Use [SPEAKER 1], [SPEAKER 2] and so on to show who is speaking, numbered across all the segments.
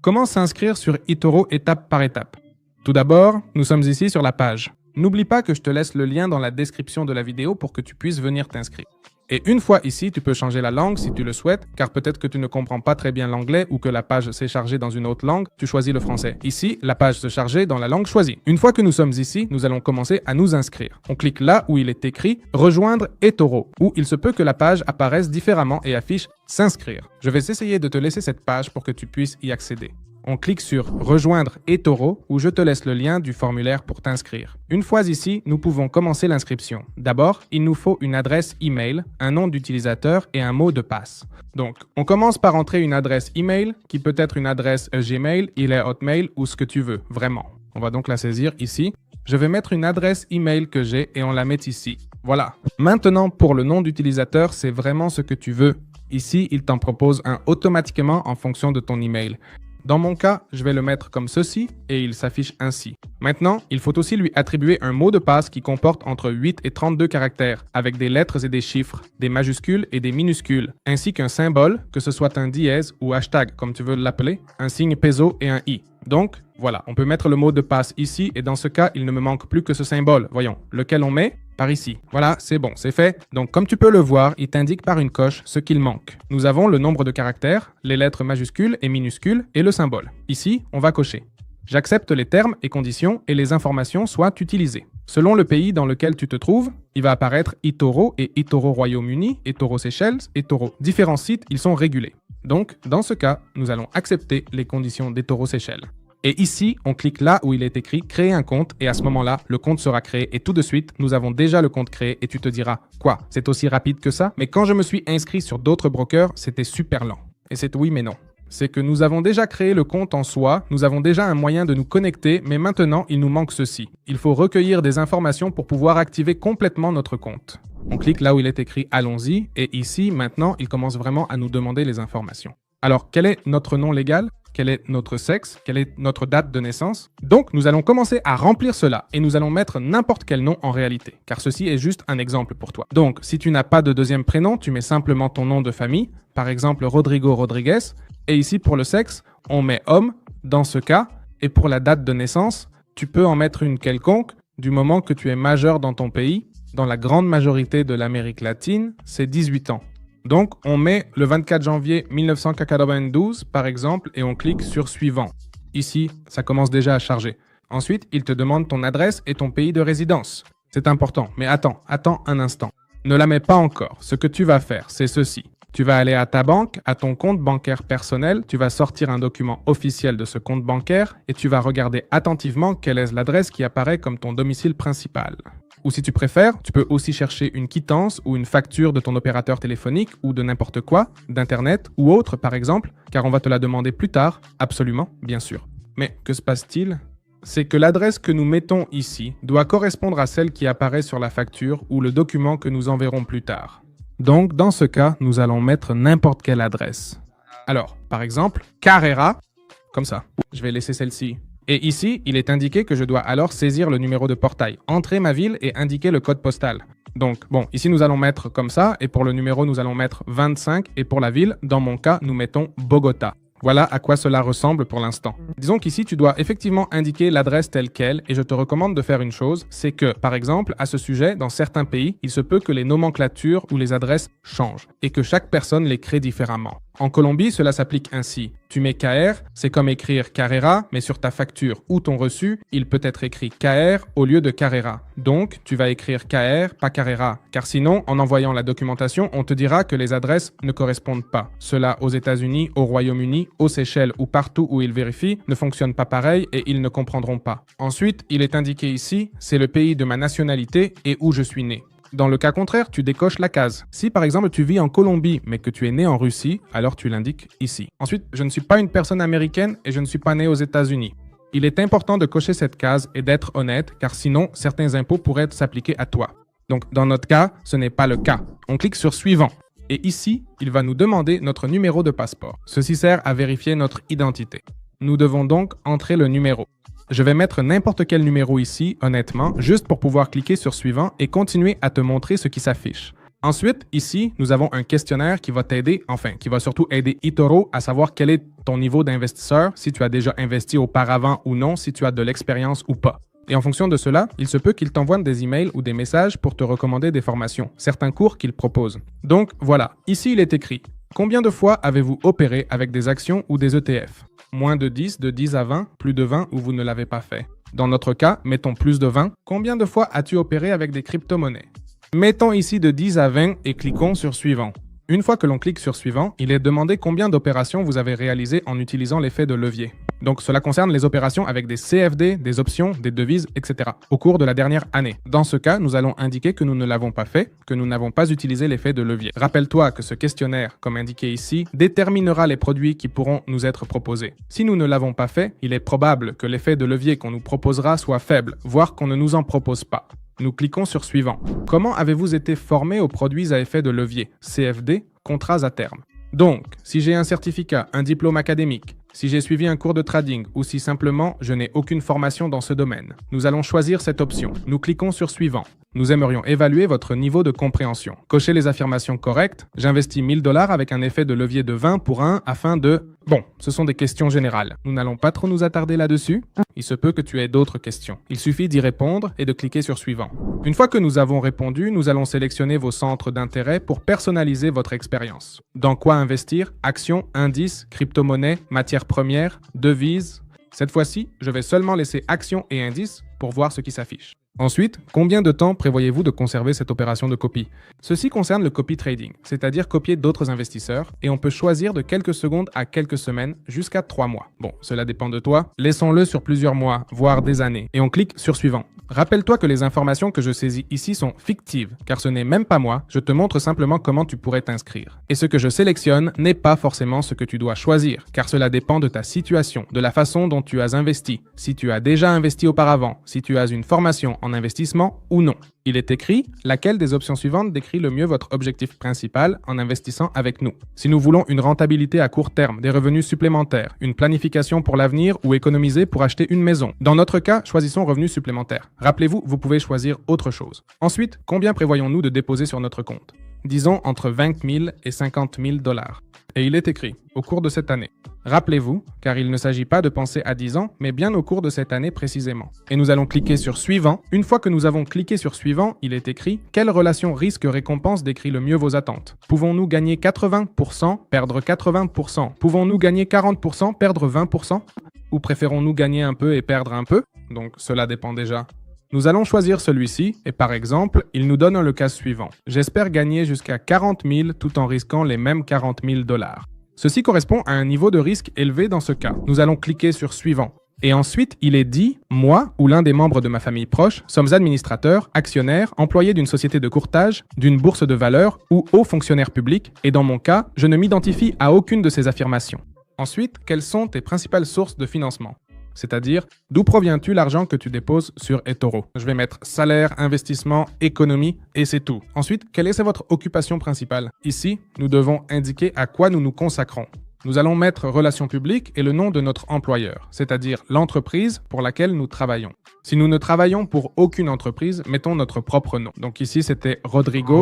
[SPEAKER 1] comment s'inscrire sur eToro étape par étape? Tout d'abord, nous sommes ici sur la page. N'oublie pas que je te laisse le lien dans la description de la vidéo pour que tu puisses venir t'inscrire. Et une fois ici, tu peux changer la langue si tu le souhaites, car peut-être que tu ne comprends pas très bien l'anglais ou que la page s'est chargée dans une autre langue, tu choisis le français. Ici, la page se chargeait dans la langue choisie. Une fois que nous sommes ici, nous allons commencer à nous inscrire. On clique là où il est écrit « Rejoindre eToro » où il se peut que la page apparaisse différemment et affiche « S'inscrire ». Je vais essayer de te laisser cette page pour que tu puisses y accéder. On clique sur « Rejoindre eToro » où je te laisse le lien du formulaire pour t'inscrire. Une fois ici, nous pouvons commencer l'inscription. D'abord, il nous faut une adresse email, un nom d'utilisateur et un mot de passe. Donc, on commence par entrer une adresse email qui peut être une adresse Gmail, Hotmail ou ce que tu veux, vraiment. On va donc la saisir ici. Je vais mettre une adresse email que j'ai et on la met ici. Voilà. Maintenant, pour le nom d'utilisateur, c'est vraiment ce que tu veux. Ici, il t'en propose un automatiquement en fonction de ton email. Dans mon cas, je vais le mettre comme ceci et il s'affiche ainsi. Maintenant, il faut aussi lui attribuer un mot de passe qui comporte entre 8 et 32 caractères, avec des lettres et des chiffres, des majuscules et des minuscules, ainsi qu'un symbole, que ce soit un dièse ou hashtag comme tu veux l'appeler, un signe peso et un i. Donc, voilà, on peut mettre le mot de passe ici et dans ce cas, il ne me manque plus que ce symbole. Voyons, lequel on met? Par ici. Voilà, c'est bon, c'est fait. Donc, comme tu peux le voir, il t'indique par une coche ce qu'il manque. Nous avons le nombre de caractères, les lettres majuscules et minuscules et le symbole. Ici, on va cocher. J'accepte les termes et conditions et les informations soient utilisées. Selon le pays dans lequel tu te trouves, il va apparaître eToro et eToro Royaume-Uni, eToro Seychelles, eToro. Différents sites, ils sont régulés. Donc, dans ce cas, nous allons accepter les conditions d'eToro Seychelles. Et ici, on clique là où il est écrit « Créer un compte » et à ce moment-là, le compte sera créé et tout de suite, nous avons déjà le compte créé et tu te diras « Quoi? C'est aussi rapide que ça ?» Mais quand je me suis inscrit sur d'autres brokers, c'était super lent. Et c'est oui mais non. C'est que nous avons déjà créé le compte en soi, nous avons déjà un moyen de nous connecter, mais maintenant, il nous manque ceci. Il faut recueillir des informations pour pouvoir activer complètement notre compte. On clique là où il est écrit « Allons-y » et ici, maintenant, il commence vraiment à nous demander les informations. Alors, quel est notre nom légal? Quel est notre sexe? Quelle est notre date de naissance? Donc, nous allons commencer à remplir cela et nous allons mettre n'importe quel nom en réalité, car ceci est juste un exemple pour toi. Donc, si tu n'as pas de deuxième prénom, tu mets simplement ton nom de famille, par exemple Rodrigo Rodriguez, et ici pour le sexe, on met homme dans ce cas, et pour la date de naissance, tu peux en mettre une quelconque du moment que tu es majeur dans ton pays. Dans la grande majorité de l'Amérique latine, c'est 18 ans. Donc, on met le 24 janvier 1992, par exemple, et on clique sur « Suivant ». Ici, ça commence déjà à charger. Ensuite, il te demande ton adresse et ton pays de résidence. C'est important, mais attends un instant. Ne la mets pas encore. Ce que tu vas faire, c'est ceci. Tu vas aller à ta banque, à ton compte bancaire personnel, tu vas sortir un document officiel de ce compte bancaire et tu vas regarder attentivement quelle est l'adresse qui apparaît comme ton domicile principal. Ou si tu préfères, tu peux aussi chercher une quittance ou une facture de ton opérateur téléphonique ou de n'importe quoi, d'Internet ou autre par exemple, car on va te la demander plus tard, absolument, bien sûr. Mais que se passe-t-il? C'est que l'adresse que nous mettons ici doit correspondre à celle qui apparaît sur la facture ou le document que nous enverrons plus tard. Donc, dans ce cas, nous allons mettre n'importe quelle adresse. Alors, par exemple, Carrera, comme ça. Je vais laisser celle-ci. Et ici, il est indiqué que je dois alors saisir le numéro de portail, entrer ma ville et indiquer le code postal. Donc, bon, ici nous allons mettre comme ça, et pour le numéro, nous allons mettre 25, et pour la ville, dans mon cas, nous mettons Bogota. Voilà à quoi cela ressemble pour l'instant. Disons qu'ici, tu dois effectivement indiquer l'adresse telle qu'elle, et je te recommande de faire une chose, c'est que, par exemple, à ce sujet, dans certains pays, il se peut que les nomenclatures ou les adresses changent, et que chaque personne les crée différemment. En Colombie, cela s'applique ainsi. Tu mets KR, c'est comme écrire Carrera, mais sur ta facture ou ton reçu, il peut être écrit KR au lieu de Carrera. Donc, tu vas écrire KR, pas Carrera, car sinon, en envoyant la documentation, on te dira que les adresses ne correspondent pas. Cela aux États-Unis, au Royaume-Uni, aux Seychelles ou partout où ils vérifient ne fonctionne pas pareil et ils ne comprendront pas. Ensuite, il est indiqué ici, c'est le pays de ma nationalité et où je suis né. Dans le cas contraire, tu décoches la case. Si par exemple tu vis en Colombie mais que tu es né en Russie, alors tu l'indiques ici. Ensuite, je ne suis pas une personne américaine et je ne suis pas né aux États-Unis. Il est important de cocher cette case et d'être honnête car sinon certains impôts pourraient s'appliquer à toi. Donc dans notre cas, ce n'est pas le cas. On clique sur Suivant. Et ici, il va nous demander notre numéro de passeport. Ceci sert à vérifier notre identité. Nous devons donc entrer le numéro. Je vais mettre n'importe quel numéro ici, honnêtement, juste pour pouvoir cliquer sur Suivant et continuer à te montrer ce qui s'affiche. Ensuite, ici, nous avons un questionnaire qui va t'aider, qui va surtout aider eToro à savoir quel est ton niveau d'investisseur, si tu as déjà investi auparavant ou non, si tu as de l'expérience ou pas. Et en fonction de cela, il se peut qu'il t'envoie des emails ou des messages pour te recommander des formations, certains cours qu'il propose. Donc voilà, ici il est écrit « Combien de fois avez-vous opéré avec des actions ou des ETF ?» Moins de 10, de 10 à 20, plus de 20 ou vous ne l'avez pas fait. Dans notre cas, mettons plus de 20. Combien de fois as-tu opéré avec des crypto-monnaies? Mettons ici de 10 à 20 et cliquons sur « Suivant ». Une fois que l'on clique sur « Suivant », il est demandé combien d'opérations vous avez réalisées en utilisant l'effet de levier. Donc cela concerne les opérations avec des CFD, des options, des devises, etc. au cours de la dernière année. Dans ce cas, nous allons indiquer que nous ne l'avons pas fait, que nous n'avons pas utilisé l'effet de levier. Rappelle-toi que ce questionnaire, comme indiqué ici, déterminera les produits qui pourront nous être proposés. Si nous ne l'avons pas fait, il est probable que l'effet de levier qu'on nous proposera soit faible, voire qu'on ne nous en propose pas. Nous cliquons sur « Suivant ». Comment avez-vous été formé aux produits à effet de levier, CFD, contrats à terme? Donc, si j'ai un certificat, un diplôme académique, si j'ai suivi un cours de trading ou si simplement je n'ai aucune formation dans ce domaine, nous allons choisir cette option. Nous cliquons sur « Suivant ». Nous aimerions évaluer votre niveau de compréhension. Cochez les affirmations correctes. J'investis 1000 $ avec un effet de levier de 20 pour 1 afin de... Bon, ce sont des questions générales. Nous n'allons pas trop nous attarder là-dessus. Il se peut que tu aies d'autres questions. Il suffit d'y répondre et de cliquer sur « Suivant ». Une fois que nous avons répondu, nous allons sélectionner vos centres d'intérêt pour personnaliser votre expérience. Dans quoi investir? Actions, indices, crypto-monnaies, matières premières, devises. Cette fois-ci, je vais seulement laisser actions et indices pour voir ce qui s'affiche. Ensuite, combien de temps prévoyez-vous de conserver cette opération de copie? Ceci concerne le copy trading, c'est-à-dire copier d'autres investisseurs, et on peut choisir de quelques secondes à quelques semaines jusqu'à 3 mois. Bon, cela dépend de toi. Laissons-le sur plusieurs mois, voire des années, et on clique sur Suivant. Rappelle-toi que les informations que je saisis ici sont fictives, car ce n'est même pas moi, je te montre simplement comment tu pourrais t'inscrire. Et ce que je sélectionne n'est pas forcément ce que tu dois choisir, car cela dépend de ta situation, de la façon dont tu as investi, si tu as déjà investi auparavant, si tu as une formation en investissement ou non. Il est écrit laquelle des options suivantes décrit le mieux votre objectif principal en investissant avec nous. Si nous voulons une rentabilité à court terme, des revenus supplémentaires, une planification pour l'avenir ou économiser pour acheter une maison. Dans notre cas, choisissons revenus supplémentaires. Rappelez-vous, vous pouvez choisir autre chose. Ensuite, combien prévoyons-nous de déposer sur notre compte? Disons entre 20 000 et 50 000 $. Et il est écrit, au cours de cette année. Rappelez-vous, car il ne s'agit pas de penser à 10 ans, mais bien au cours de cette année précisément. Et nous allons cliquer sur Suivant. Une fois que nous avons cliqué sur Suivant, il est écrit « Quelle relation risque-récompense décrit le mieux vos attentes? Pouvons-nous gagner 80%, perdre 80%? Pouvons-nous gagner 40%, perdre 20%? Ou préférons-nous gagner un peu et perdre un peu? Donc cela dépend déjà. Nous allons choisir celui-ci et par exemple, il nous donne le cas suivant. J'espère gagner jusqu'à 40 000 tout en risquant les mêmes 40 000 $. Ceci correspond à un niveau de risque élevé dans ce cas. Nous allons cliquer sur Suivant. Et ensuite, il est dit « Moi ou l'un des membres de ma famille proche sommes administrateurs, actionnaires, employés d'une société de courtage, d'une bourse de valeur ou hauts fonctionnaires publics et dans mon cas, je ne m'identifie à aucune de ces affirmations. » Ensuite, quelles sont tes principales sources de financement? C'est-à-dire, d'où provient-tu l'argent que tu déposes sur eToro? Je vais mettre salaire, investissement, économie, et c'est tout. Ensuite, quelle est votre occupation principale? Ici, nous devons indiquer à quoi nous nous consacrons. Nous allons mettre relations publiques et le nom de notre employeur, c'est-à-dire l'entreprise pour laquelle nous travaillons. Si nous ne travaillons pour aucune entreprise, mettons notre propre nom. Donc ici, c'était Rodriguez,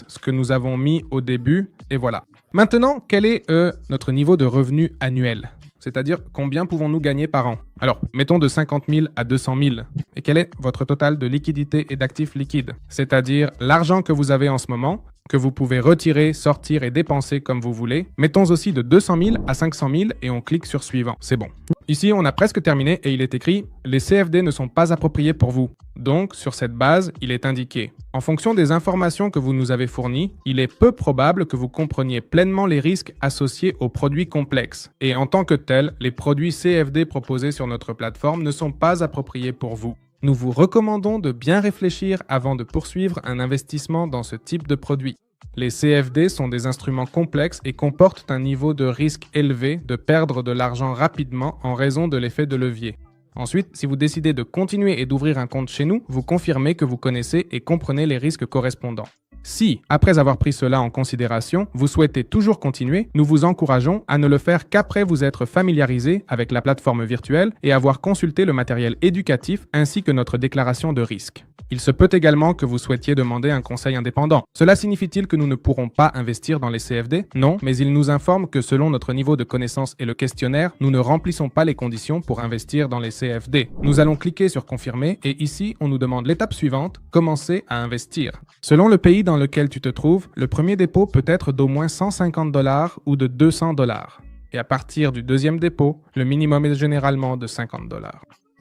[SPEAKER 1] ce que nous avons mis au début, et voilà. Maintenant, quel est notre niveau de revenu annuel? C'est-à-dire combien pouvons-nous gagner par an? Alors, mettons de 50 000 à 200 000. Et quel est votre total de liquidité et d'actifs liquides? C'est-à-dire l'argent que vous avez en ce moment, que vous pouvez retirer, sortir et dépenser comme vous voulez. Mettons aussi de 200 000 à 500 000 et on clique sur Suivant. C'est bon. Ici, on a presque terminé et il est écrit « Les CFD ne sont pas appropriés pour vous ». Donc, sur cette base, il est indiqué « En fonction des informations que vous nous avez fournies, il est peu probable que vous compreniez pleinement les risques associés aux produits complexes. Et en tant que tels, les produits CFD proposés sur notre plateforme ne sont pas appropriés pour vous. Nous vous recommandons de bien réfléchir avant de poursuivre un investissement dans ce type de produit. Les CFD sont des instruments complexes et comportent un niveau de risque élevé de perdre de l'argent rapidement en raison de l'effet de levier. Ensuite, si vous décidez de continuer et d'ouvrir un compte chez nous, vous confirmez que vous connaissez et comprenez les risques correspondants. Si, après avoir pris cela en considération, vous souhaitez toujours continuer, nous vous encourageons à ne le faire qu'après vous être familiarisé avec la plateforme virtuelle et avoir consulté le matériel éducatif ainsi que notre déclaration de risque. Il se peut également que vous souhaitiez demander un conseil indépendant. Cela signifie-t-il que nous ne pourrons pas investir dans les CFD? Non, mais il nous informe que selon notre niveau de connaissance et le questionnaire, nous ne remplissons pas les conditions pour investir dans les CFD. Nous allons cliquer sur confirmer et ici, on nous demande l'étape suivante, commencer à investir. Selon le pays dans lequel tu te trouves, le premier dépôt peut être d'au moins 150 $ ou de 200 $. Et à partir du deuxième dépôt, le minimum est généralement de 50 $.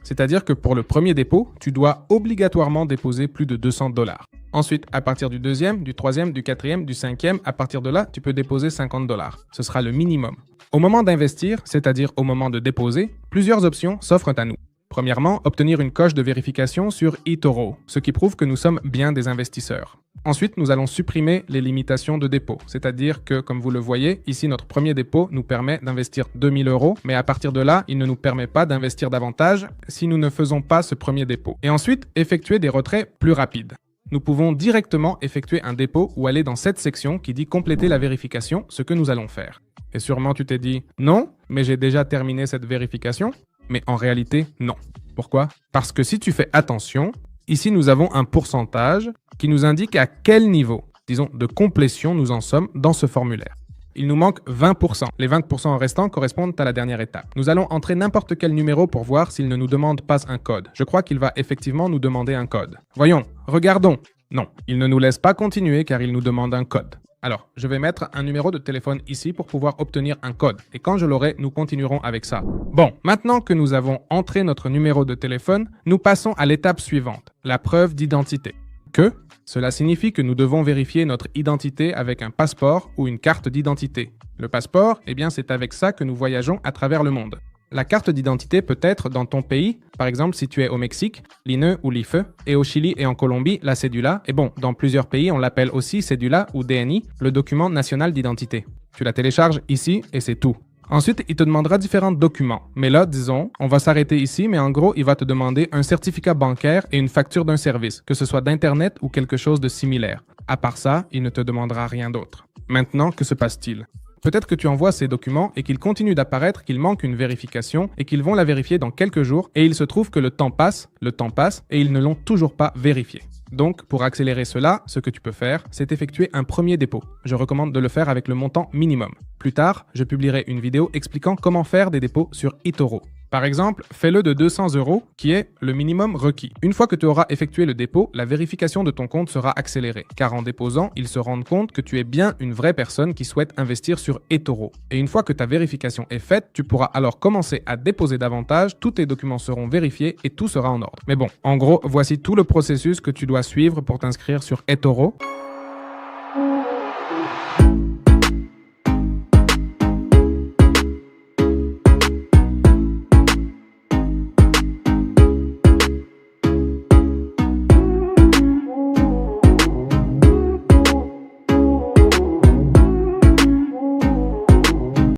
[SPEAKER 1] C'est-à-dire que pour le premier dépôt, tu dois obligatoirement déposer plus de 200 $. Ensuite, à partir du deuxième, du troisième, du quatrième, du cinquième, à partir de là, tu peux déposer 50 $. Ce sera le minimum. Au moment d'investir, c'est-à-dire au moment de déposer, plusieurs options s'offrent à nous. Premièrement, obtenir une coche de vérification sur eToro, ce qui prouve que nous sommes bien des investisseurs. Ensuite, nous allons supprimer les limitations de dépôt, c'est-à-dire que, comme vous le voyez, ici notre premier dépôt nous permet d'investir 2000 €, mais à partir de là, il ne nous permet pas d'investir davantage si nous ne faisons pas ce premier dépôt. Et ensuite, effectuer des retraits plus rapides. Nous pouvons directement effectuer un dépôt ou aller dans cette section qui dit compléter la vérification, ce que nous allons faire. Et sûrement tu t'es dit, non, mais j'ai déjà terminé cette vérification. Mais en réalité, non. Pourquoi? Parce que si tu fais attention, ici nous avons un pourcentage qui nous indique à quel niveau, disons, de complétion nous en sommes dans ce formulaire. Il nous manque 20%. Les 20% restants correspondent à la dernière étape. Nous allons entrer n'importe quel numéro pour voir s'il ne nous demande pas un code. Je crois qu'il va effectivement nous demander un code. Voyons, regardons. Non, il ne nous laisse pas continuer car il nous demande un code. Alors, je vais mettre un numéro de téléphone ici pour pouvoir obtenir un code. Et quand je l'aurai, nous continuerons avec ça. Bon, maintenant que nous avons entré notre numéro de téléphone, nous passons à l'étape suivante, la preuve d'identité. Cela signifie que nous devons vérifier notre identité avec un passeport ou une carte d'identité. Le passeport, eh bien, c'est avec ça que nous voyageons à travers le monde. La carte d'identité peut être dans ton pays, par exemple si tu es au Mexique, l'INE ou l'IFE, et au Chili et en Colombie, la cédula, et bon, dans plusieurs pays, on l'appelle aussi cédula ou DNI, le document national d'identité. Tu la télécharges ici et c'est tout. Ensuite, il te demandera différents documents. Mais là, disons, on va s'arrêter ici, mais en gros, il va te demander un certificat bancaire et une facture d'un service, que ce soit d'Internet ou quelque chose de similaire. À part ça, il ne te demandera rien d'autre. Maintenant, que se passe-t-il? Peut-être que tu envoies ces documents et qu'il continue d'apparaître qu'il manque une vérification et qu'ils vont la vérifier dans quelques jours et il se trouve que le temps passe et ils ne l'ont toujours pas vérifié. Donc, pour accélérer cela, ce que tu peux faire, c'est effectuer un premier dépôt. Je recommande de le faire avec le montant minimum. Plus tard, je publierai une vidéo expliquant comment faire des dépôts sur eToro. Par exemple, fais-le de 200 €, qui est le minimum requis. Une fois que tu auras effectué le dépôt, la vérification de ton compte sera accélérée, car en déposant, ils se rendent compte que tu es bien une vraie personne qui souhaite investir sur eToro. Et une fois que ta vérification est faite, tu pourras alors commencer à déposer davantage, tous tes documents seront vérifiés et tout sera en ordre. Mais bon, en gros, voici tout le processus que tu dois suivre pour t'inscrire sur eToro.